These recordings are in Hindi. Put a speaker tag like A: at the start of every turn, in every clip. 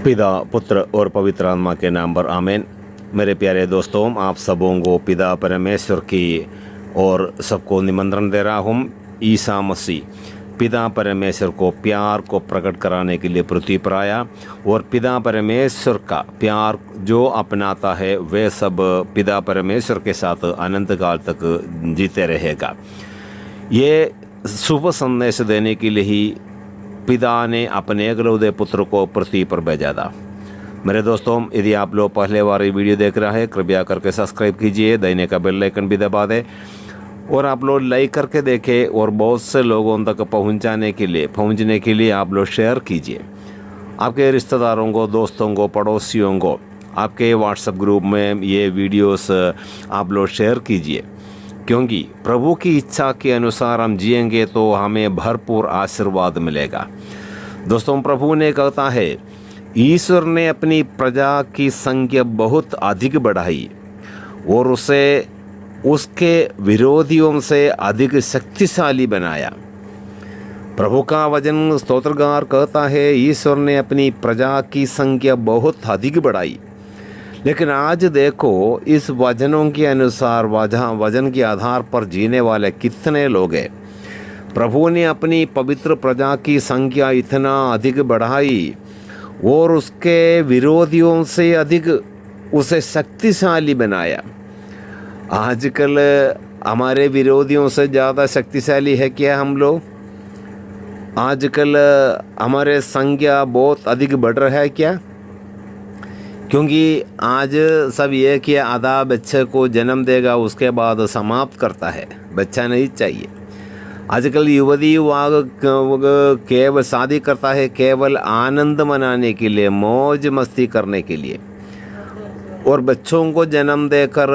A: पिता पुत्र और पवित्र आत्मा के नाम पर आमीन। मेरे प्यारे दोस्तों, आप सबों को पिता परमेश्वर की और सबको निमंत्रण दे रहा हूँ। ईसा मसीह पिता परमेश्वर को प्यार को प्रकट कराने के लिए पृथ्वी पर आया और पिता परमेश्वर का प्यार जो अपनाता है वे सब पिता परमेश्वर के साथ अनंत काल तक जीते रहेगा। ये शुभ संदेश देने के लिए ही पिता ने अपने एकलौते पुत्र को पृथ्वी पर भेजा था। मेरे दोस्तों, यदि आप लोग पहले बार ये वीडियो देख रहे हैं, कृपया करके सब्सक्राइब कीजिए, दाहिने का बेल आइकन भी दबा दें और आप लोग लाइक करके देखें और बहुत से लोगों तक पहुंचने के लिए आप लोग शेयर कीजिए। आपके रिश्तेदारों को, दोस्तों को, पड़ोसियों को आपके व्हाट्सएप ग्रुप में ये वीडियोस आप लोग शेयर कीजिए, क्योंकि प्रभु की इच्छा के अनुसार हम जिएंगे तो हमें भरपूर आशीर्वाद मिलेगा। दोस्तों, प्रभु ने कहता है, ईश्वर ने अपनी प्रजा की संख्या बहुत अधिक बढ़ाई और उसे उसके विरोधियों से अधिक शक्तिशाली बनाया। प्रभु का वचन स्तोत्रगार कहता है, ईश्वर ने अपनी प्रजा की संख्या बहुत अधिक बढ़ाई। लेकिन आज देखो, इस वचनों के अनुसार वचन के आधार पर जीने वाले कितने लोग हैं। प्रभु ने अपनी पवित्र प्रजा की संख्या इतना अधिक बढ़ाई और उसके विरोधियों से अधिक उसे शक्तिशाली बनाया। आजकल हमारे विरोधियों से ज़्यादा शक्तिशाली है क्या हम लोग? आजकल हमारे संख्या बहुत अधिक बढ़ रहा है क्या? क्योंकि आज सब ये कि आधा बच्चे को जन्म देगा उसके बाद समाप्त करता है, बच्चा नहीं चाहिए। आजकल युवती युवा केवल शादी करता है केवल आनंद मनाने के लिए, मौज मस्ती करने के लिए, और बच्चों को जन्म देकर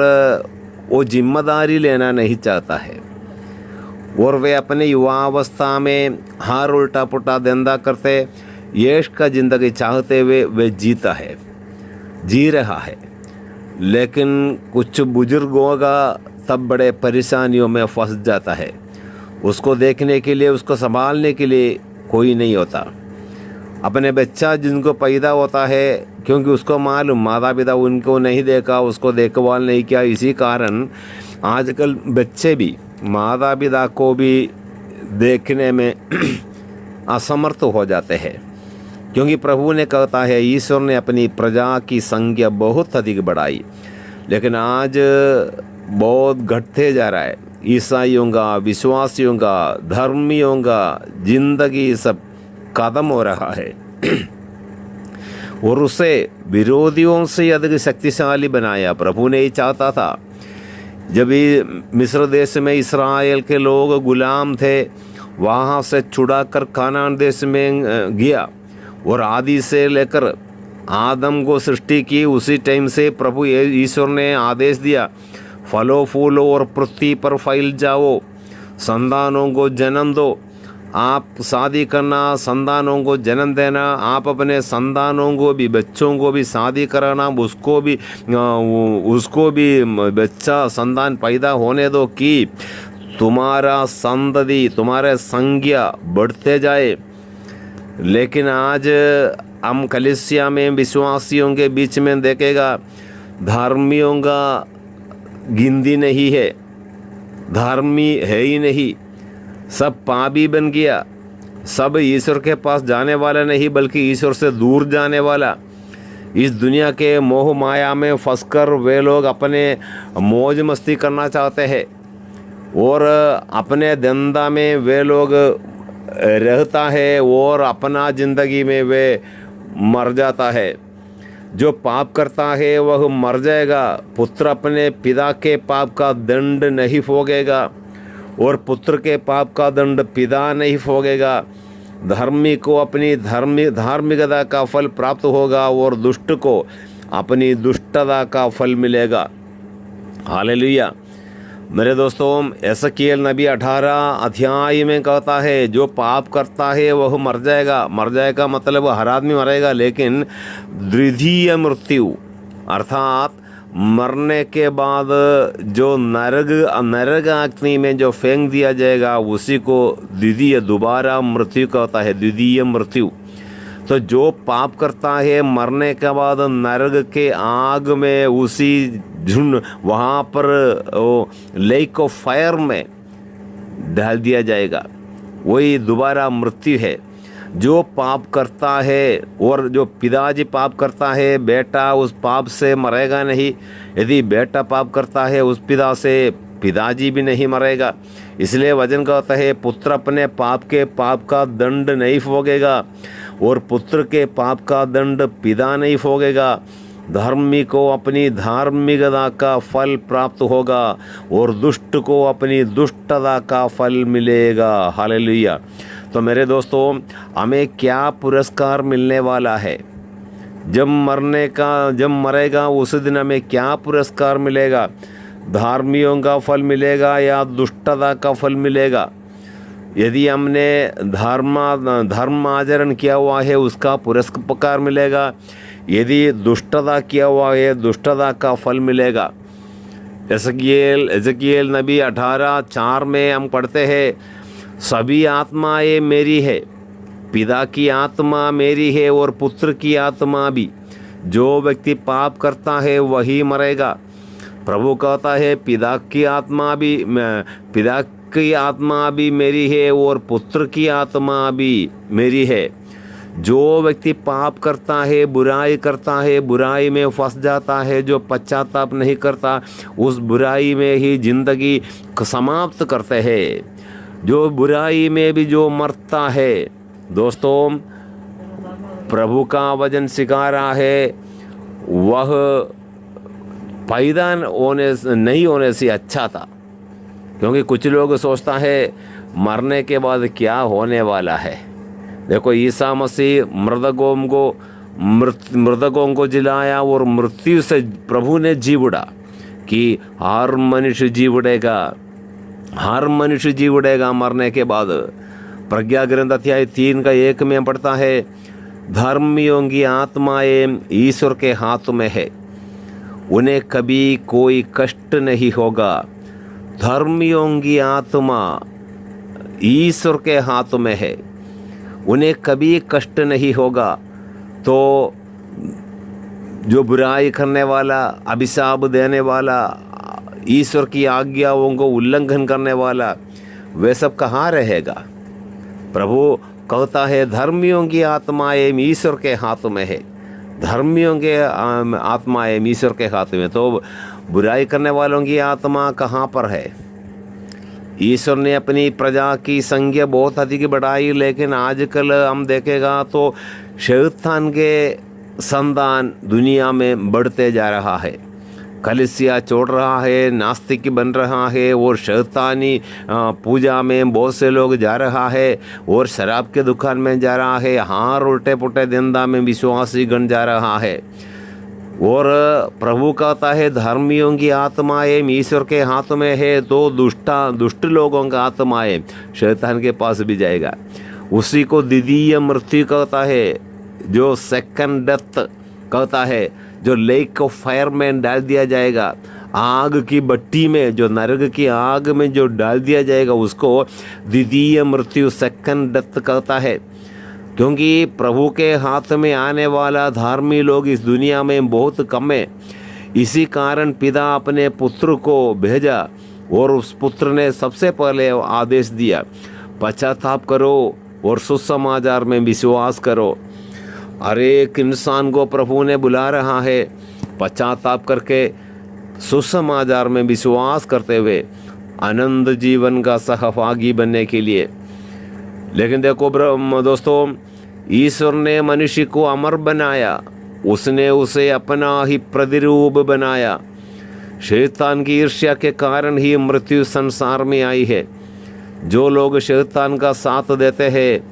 A: वो जिम्मेदारी लेना नहीं चाहता है। और वे अपने युवावस्था में हर उल्टा पुल्टा धंधा करते यश का ज़िंदगी चाहते हुए वे जी रहा है। लेकिन कुछ बुजुर्गों का तब बड़े परेशानियों में फंस जाता है। उसको देखने के लिए, उसको संभालने के लिए कोई नहीं होता। अपने बच्चा जिनको पैदा होता है, क्योंकि उसको मालूम माता पिता उनको नहीं देखा, उसको देखभाल नहीं किया, इसी कारण आजकल बच्चे भी माता पिता को भी देखने में असमर्थ हो जाते हैं। क्योंकि प्रभु ने कहता है, ईश्वर ने अपनी प्रजा की संख्या बहुत अधिक बढ़ाई, लेकिन आज बहुत घटते जा रहा है। ईसाइयों का, विश्वासियों का, धर्मियों का जिंदगी सब खत्म हो रहा है और उसे विरोधियों से अधिक शक्तिशाली बनाया। प्रभु ने ही चाहता था, जब मिस्र देश में इस्राएल के लोग गुलाम थे, वहाँ से छुड़ाकर कानान देश में गया और आदि से लेकर आदम को सृष्टि की। उसी टाइम से प्रभु ईश्वर ने आदेश दिया, फलो फूलो और पृथ्वी पर फैल जाओ, संतानों को जन्म दो। आप शादी करना, संतानों को जन्म देना, आप अपने संतानों को भी, बच्चों को भी शादी कराना, उसको भी बच्चा संतान पैदा होने दो कि तुम्हारा संतति, तुम्हारे संख्या बढ़ते जाए। लेकिन आज हम कलीसिया में विश्वासियों के बीच में देखेगा, धर्मियों का गिनती नहीं है, धर्मी है ही नहीं, सब पापी बन गया। सब ईश्वर के पास जाने वाला नहीं, बल्कि ईश्वर से दूर जाने वाला। इस दुनिया के मोह माया में फंसकर वे लोग अपने मौज मस्ती करना चाहते हैं और अपने धंधा में वे लोग रहता है और अपना ज़िंदगी में वे मर जाता है। जो पाप करता है वह मर जाएगा। पुत्र अपने पिता के पाप का दंड नहीं भोगेगा और पुत्र के पाप का दंड पिता नहीं भोगेगा। धर्मी को अपनी धार्मिकता का फल प्राप्त होगा और दुष्ट को अपनी दुष्टता का फल मिलेगा। हालेलुया। मेरे दोस्तों, एसकीएल नबी 18 अध्याय में कहता है, जो पाप करता है वह मर जाएगा। मर जाएगा मतलब हर आदमी मरेगा, लेकिन द्वितीय मृत्यु अर्थात मरने के बाद जो नरक अग्नि में जो फेंक दिया जाएगा उसी को द्वितीय दोबारा मृत्यु कहता है, द्वितीय मृत्यु। तो जो पाप करता है मरने के बाद नरक के आग में उसी झुंड वहाँ पर लेक ऑफ फायर में डाल दिया जाएगा। वही दोबारा मृत्यु है। जो पाप करता है और जो पिताजी पाप करता है, बेटा उस पाप से मरेगा नहीं। यदि बेटा पाप करता है उस पिता से पिताजी भी नहीं मरेगा। इसलिए वचन कहता है पुत्र अपने पाप का दंड नहीं भोगेगा और पुत्र के पाप का दंड पिता नहीं भोगेगा। धर्मी को अपनी धार्मिकता का फल प्राप्त होगा और दुष्ट को अपनी दुष्टता का फल मिलेगा। हालेलुया। तो मेरे दोस्तों, हमें क्या पुरस्कार मिलने वाला है? जब मरेगा उस दिन हमें क्या पुरस्कार मिलेगा? धार्मियों का फल मिलेगा या दुष्टता का फल मिलेगा? यदि हमने धर्म आचरण किया हुआ है उसका पुरस्कार मिलेगा। यदि दुष्टता किया हुआ है दुष्टता का फल मिलेगा। एजकिएल नबी 18:4 में हम पढ़ते हैं, सभी आत्माएं मेरी है, पिता की आत्मा मेरी है और पुत्र की आत्मा भी। जो व्यक्ति पाप करता है वही मरेगा। प्रभु कहता है पिता की आत्मा भी मेरी है और पुत्र की आत्मा भी मेरी है। जो व्यक्ति पाप करता है, बुराई करता है, बुराई में फंस जाता है, जो पश्चाताप नहीं करता, उस बुराई में ही जिंदगी समाप्त करते हैं। जो बुराई में भी जो मरता है, दोस्तों प्रभु का वचन सिखा रहा है, वह पैदा नहीं होने से अच्छा था। क्योंकि कुछ लोग सोचता है मरने के बाद क्या होने वाला है। देखो, ईसा मसीह मृतकों को जिलाया और मृत्यु से प्रभु ने जी उड़ा कि हर मनुष्य जी उड़ेगा मरने के बाद। प्रज्ञा ग्रंथ अध्याय 3:1 में पढ़ता है, धर्मियों की आत्माएं ईश्वर के हाथ में है, उन्हें कभी कोई कष्ट नहीं होगा। धर्मियों की आत्मा ईश्वर के हाथ में है, उन्हें कभी कष्ट नहीं होगा। तो जो बुराई करने वाला, अभिशाप देने वाला, ईश्वर की आज्ञाओं को उल्लंघन करने वाला, वे सब कहाँ रहेगा? प्रभु कहता है धर्मियों की आत्माएं ईश्वर के हाथ में है, धर्मियों के आत्माएं ईश्वर के हाथ में। तो बुराई करने वालों की आत्मा कहाँ पर है? ईश्वर ने अपनी प्रजा की संख्या बहुत अधिक बढ़ाई, लेकिन आजकल हम देखेगा तो शैतान के संतान दुनिया में बढ़ते जा रहा है। कलीसिया छोड़ रहा है, नास्तिक बन रहा है और शैतानी पूजा में बहुत से लोग जा रहा है और शराब के दुकान में जा रहा है, हार उल्टे पुल्टे धंधा में विश्वासी गण जा रहा है। और प्रभु कहता है धर्मियों की आत्माएं ईश्वर के हाथ में है, तो दुष्ट लोगों का आत्माएं शैतान के पास भी जाएगा। उसी को द्वितीय मृत्यु कहता है, जो सेकंड डेथ कहता है, जो लेक ऑफ फायर में डाल दिया जाएगा, आग की भट्टी में, जो नरक की आग में जो डाल दिया जाएगा, उसको द्वितीय मृत्यु सेकंड डेथ कहता है। क्योंकि प्रभु के हाथ में आने वाला धार्मी लोग इस दुनिया में बहुत कम है। इसी कारण पिता अपने पुत्र को भेजा और उस पुत्र ने सबसे पहले आदेश दिया, पश्चाताप करो और सुसमाचार में विश्वास करो। हर एक इंसान को प्रभु ने बुला रहा है पश्चाताप करके सुसमाचार में विश्वास करते हुए आनंद जीवन का सहभागी बनने के लिए। लेकिन देखो दोस्तों, ईश्वर ने मनुष्य को अमर बनाया, उसने उसे अपना ही प्रतिरूप बनाया। शैतान की ईर्ष्या के कारण ही मृत्यु संसार में आई है। जो लोग शैतान का साथ देते हैं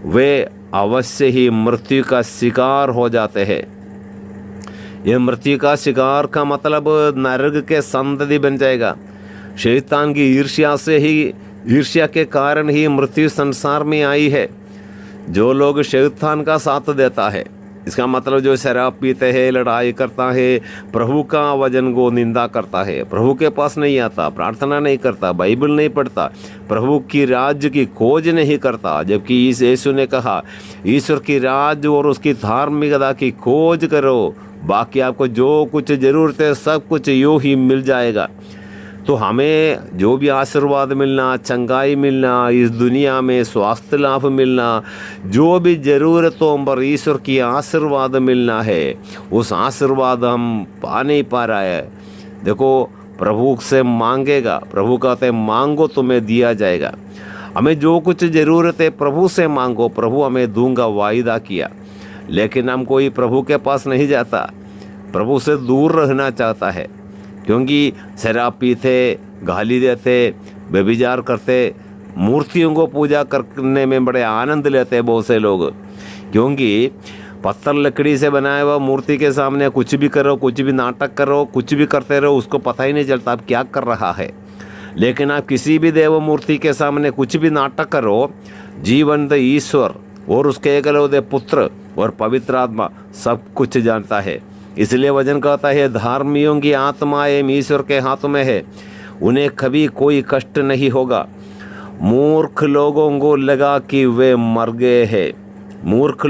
A: वे अवश्य ही मृत्यु का शिकार हो जाते हैं। यह मृत्यु का शिकार का मतलब नरक के संतति बन जाएगा। शैतान की ईर्ष्या के कारण ही मृत्यु संसार में आई है। जो लोग शैतान का साथ देता है, इसका मतलब जो शराब पीते हैं, लड़ाई करता है, प्रभु का वचन को निंदा करता है, प्रभु के पास नहीं आता, प्रार्थना नहीं करता, बाइबल नहीं पढ़ता, प्रभु की राज्य की खोज नहीं करता। जबकि इस यीशु ने कहा ईश्वर की राज्य और उसकी धार्मिकता की खोज करो, बाकी आपको जो कुछ ज़रूरत है सब कुछ यूँ ही मिल जाएगा। तो हमें जो भी आशीर्वाद मिलना, चंगाई मिलना, इस दुनिया में स्वास्थ्य लाभ मिलना, जो भी ज़रूरतों पर ईश्वर की आशीर्वाद मिलना है, उस आशीर्वाद हम पा नहीं पा रहा है। देखो, प्रभु से मांगेगा, प्रभु कहते हैं मांगो तुम्हें दिया जाएगा। हमें जो कुछ ज़रूरत है प्रभु से मांगो, प्रभु हमें दूंगा वायदा किया। लेकिन हम कोई प्रभु के पास नहीं जाता, प्रभु से दूर रहना चाहता है, क्योंकि शराब पीते, गाली देते, व्यभिचार करते, मूर्तियों को पूजा करने में बड़े आनंद लेते हैं बहुत से लोग। क्योंकि पत्थर लकड़ी से बनाया हुआ मूर्ति के सामने कुछ भी करो, कुछ भी नाटक करो, कुछ भी करते रहो, उसको पता ही नहीं चलता आप क्या कर रहा है। लेकिन आप किसी भी देव मूर्ति के सामने कुछ भी नाटक करो, जीवंत ईश्वर और उसके एकलौते पुत्र और पवित्र आत्मा सब कुछ जानता है। इसलिए वचन कहता है धार्मियों की आत्माएं ईश्वर के हाथ में है, उन्हें कभी कोई कष्ट नहीं होगा। मूर्ख लोगों को लगा कि वे मर गए हैं, मूर्ख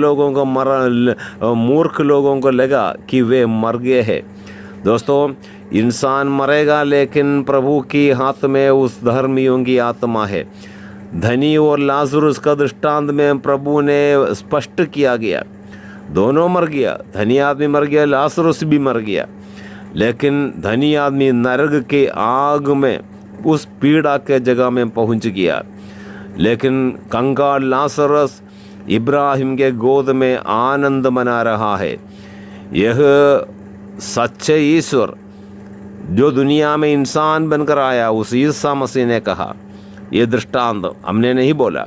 A: लोगों को लगा कि वे मर गए हैं। दोस्तों, इंसान मरेगा, लेकिन प्रभु की हाथ में उस धर्मियों की आत्मा है। धनी और लाजरुस का दृष्टांत में प्रभु ने स्पष्ट किया गया, दोनों मर गया, धनी आदमी मर गया, लाजरुस भी मर गया। लेकिन धनी आदमी नरक के आग में, उस पीड़ा के जगह में पहुंच गया। लेकिन कंगाल लाजरस इब्राहिम के गोद में आनंद मना रहा है। यह सच्चे ईश्वर जो दुनिया में इंसान बनकर आया, उस ईसा मसीह ने कहा, ये दृष्टांत हमने नहीं बोला।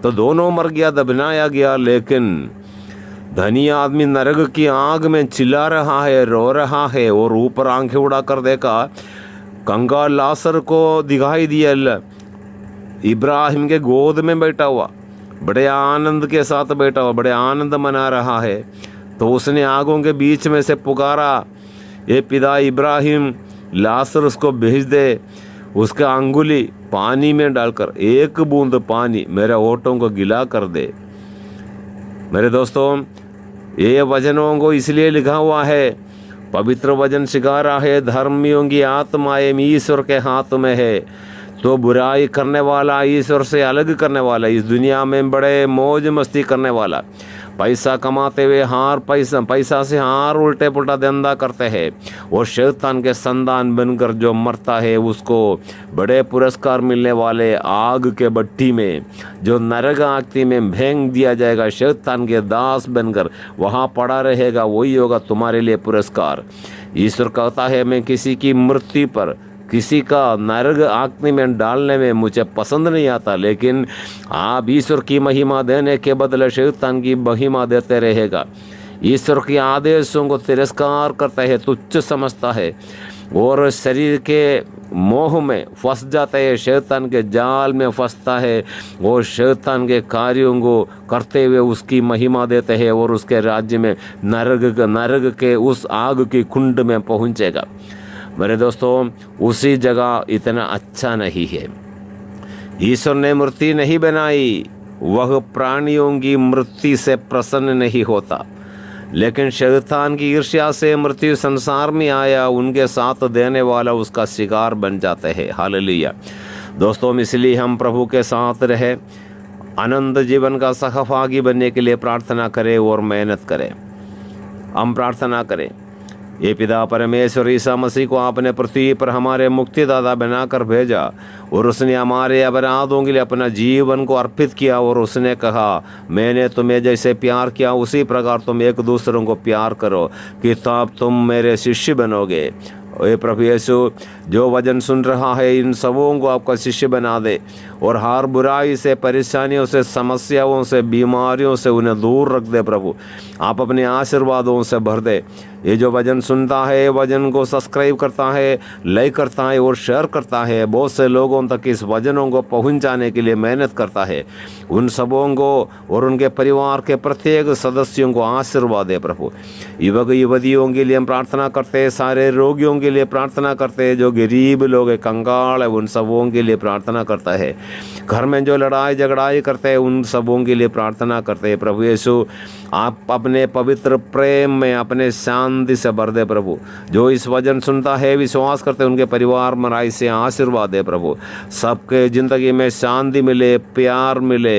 A: तो दोनों मर गया, दफनाया गया, लेकिन धनी आदमी नरक की आग में चिल्ला रहा है, रो रहा है, और ऊपर आंखें उड़ा कर देखा, कंगाल लाजर को दिखाई दिया इब्राहिम के गोद में बैठा हुआ, बड़े आनंद के साथ बैठा हुआ, बड़े आनंद मना रहा है। तो उसने आगों के बीच में से पुकारा, ये पिता इब्राहिम लाजर उसको भेज दे, उसका अंगुली पानी में डालकर एक बूंद पानी मेरे होठों को गिला कर दे। मेरे दोस्तों, ये वचनों को इसलिए लिखा हुआ है, पवित्र वचन सिखा रहा है धर्मियों की आत्माएं ईश्वर के हाथ में है। तो बुराई करने वाला, ईश्वर से अलग करने वाला, इस दुनिया में बड़े मौज मस्ती करने वाला, पैसा कमाते हुए पैसा से हार उल्टे पुल्टा धंधा करते हैं, और शैतान के संतान बनकर जो मरता है उसको बड़े पुरस्कार मिलने वाले आग के भट्टी में, जो नरक आगती में फेंक दिया जाएगा, शैतान के दास बनकर वहाँ पड़ा रहेगा, वही होगा तुम्हारे लिए पुरस्कार। ईश्वर कहता है मैं किसी की मृत्यु पर, किसी का नरक आग्नि में डालने में मुझे पसंद नहीं आता, लेकिन आप ईश्वर की महिमा देने के बदले शैतान की महिमा देते रहेगा। ईश्वर के आदेशों को तिरस्कार करता है, तुच्छ समझता है, और शरीर के मोह में फंस जाता है, शैतान के जाल में फंसता है, और शैतान के कार्यों को करते हुए उसकी महिमा देते हैं, और उसके राज्य में नरक के उस आग की कुंड में पहुँचेगा। मेरे दोस्तों, उसी जगह इतना अच्छा नहीं है। ईश्वर ने मूर्ति नहीं बनाई, वह प्राणियों की मृत्यु से प्रसन्न नहीं होता, लेकिन शैतान की ईर्ष्या से मृत्यु संसार में आया, उनके साथ देने वाला उसका शिकार बन जाते हैं। हालेलुया। दोस्तों, इसलिए हम प्रभु के साथ रहे, आनंद जीवन का सहभागी बनने के लिए प्रार्थना करें और मेहनत करें। हम प्रार्थना करें, ये पिता परमेश्वर ईसा मसीह को आपने पृथ्वी पर हमारे मुक्तिदाता बनाकर भेजा, और उसने हमारे अपराधों के लिए अपना जीवन को अर्पित किया, और उसने कहा मैंने तुम्हें जैसे प्यार किया उसी प्रकार तुम एक दूसरों को प्यार करो, कि तब तुम मेरे शिष्य बनोगे। हे प्रभु यीशु, जो वचन सुन रहा है इन सबों को आपका शिष्य बना दे, और हर बुराई से, परेशानियों से, समस्याओं से, बीमारियों से उन्हें दूर रख दे। प्रभु आप अपने आशीर्वादों से भर दे। ये जो वचन सुनता है, वचन को सब्सक्राइब करता है, लाइक करता है और शेयर करता है, बहुत से लोगों तक इस वचनों को पहुंचाने के लिए मेहनत करता है, उन सबों को और उनके परिवार के प्रत्येक सदस्यों को आशीर्वाद दे प्रभु। युवक युवतियों के लिए हम प्रार्थना करते हैं, सारे रोगियों के लिए प्रार्थना करते हैं, जो गरीब लोग हैं, कंगाल है, उन सबों के लिए प्रार्थना करता है। घर में जो लड़ाई झगड़ाई करते हैं, उन सबों के लिए प्रार्थना करते हैं। प्रभु यीशु, आप अपने पवित्र प्रेम में अपने शांति से भर दे प्रभु। जो इस वचन सुनता है, विश्वास करते हैं, उनके परिवार मराई से आशीर्वाद दे प्रभु। सबके ज़िंदगी में शांति मिले, प्यार मिले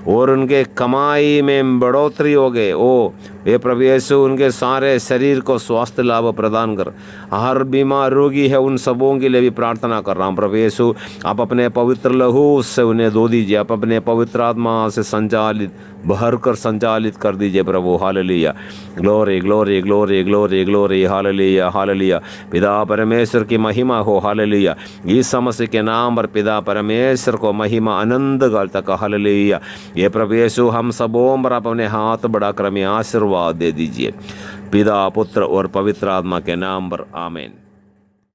A: और उनके कमाई में बढ़ोतरी हो गए। ओ ये प्रभु यीशु, उनके सारे शरीर को स्वास्थ्य लाभ प्रदान कर। हर बीमार रोगी है, उन सबों के लिए भी प्रार्थना कर रहा हूँ प्रभु यीशु। आप अपने पवित्र लहू से उन्हें धो दीजिए, आप अपने पवित्र आत्मा से संचालित भर कर संचालित कर दीजिए प्रभु। Hallelujah, glory glory glory glory glory, hallelujah hallelujah. पिता परमेश्वर की महिमा हो, हालेलुया। यीशु मसीह के नाम पर पिता परमेश्वर को महिमा आनंद काल तक, हालेलुया। ये प्रभु यीशु, हम सबों पर आप अपने हाथ बढ़ाकर हमें आशीर्वाद दे दीजिए, पिता पुत्र और पवित्र आत्मा के नाम पर, आमीन।